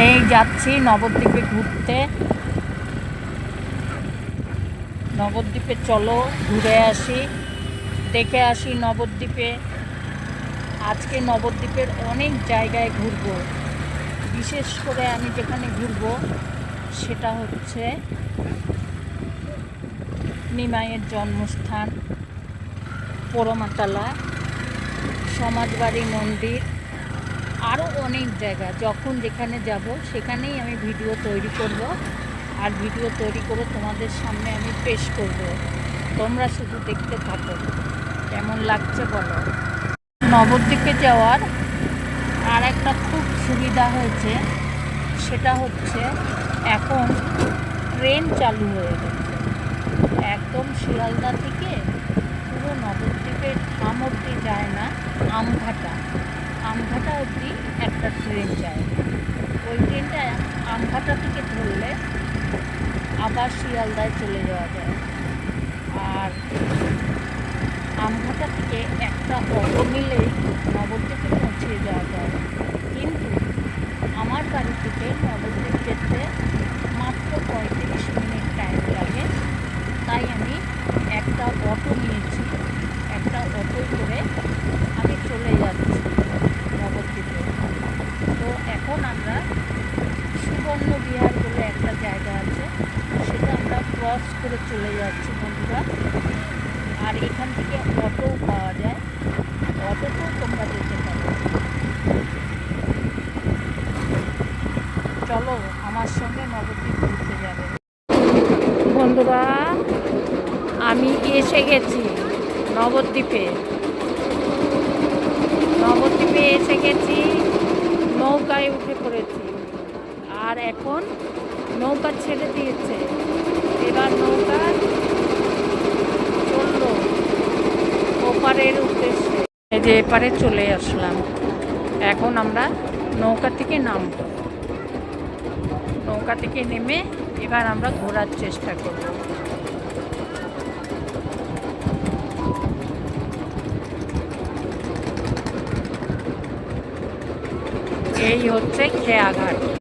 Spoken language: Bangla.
এই যাচ্ছি নবদ্বীপে ঘুরতে। নবদ্বীপে চলো ঘুরে আসি, দেখে আসি নবদ্বীপে। আজকে নবদ্বীপের অনেক জায়গায় ঘুরব। বিশেষ করে আমি যেখানে ঘুরব সেটা হচ্ছে নিমাইয়ের জন্মস্থান, পোড়োমাতলা, সমাজবাড়ি মন্দির, আরও অনেক জায়গা। যখন যেখানে যাব সেখানেই আমি ভিডিও তৈরি করব, আর ভিডিও তৈরি করে তোমাদের সামনে আমি পেশ করব। তোমরা শুধু দেখতে থাকো, কেমন লাগছে বলো। নবদ্বীপে যাওয়ার আর একটা খুব সুবিধা হয়েছে, সেটা হচ্ছে এখন ট্রেন চালু হয়ে গেছে। একদম শিয়ালদা থেকে পুরো নবদ্বীপের ধাম অবধি যায় না, আমঘাটা অবধি একটা ট্রেন যায়। ওই ট্রেনটা আমঘাটা থেকে ধরলে আবার শিয়ালদায় চলে যাওয়া যায়। আর আমঘাটা থেকে একটা অটো নিলেই নবদ্বীপে পৌঁছে যাওয়া যায়। কিন্তু আমার বাড়ি থেকে নবদ্বীপ যেতে মাত্র 35 মিনিট টাইম লাগে। তাই আমি একটা অটো নিয়েছি, একটা অটোয় করে আমি চলে যাচ্ছি নবদ্বীপে। তো এখন আমরা সুবর্ণবিহার বলে একটা জায়গা আছে, সেটা আমরা ক্রস করে চলে যাচ্ছি বন্ধুরা। আর এখান থেকে অটো পাওয়া যায়, অটোতেও তোমরা যেতে পারো। চলো আমার সঙ্গে নবদ্বীপ ঘুরতে যাবে। বন্ধুরা, আমি এসে গেছি নবদ্বীপে। এসে গেছি, নৌকায় উঠে পড়েছি। আর এখন নৌকা ছেড়ে দিয়েছে, এবার নৌকা চললো ওপারের উদ্দেশ্যে। এই যে এপারে চলে আসলাম। এখন আমরা নৌকা থেকে নামব। নৌকা থেকে নেমে এবার আমরা ঘোরার চেষ্টা করব। এই হচ্ছে খেয়াঘাট।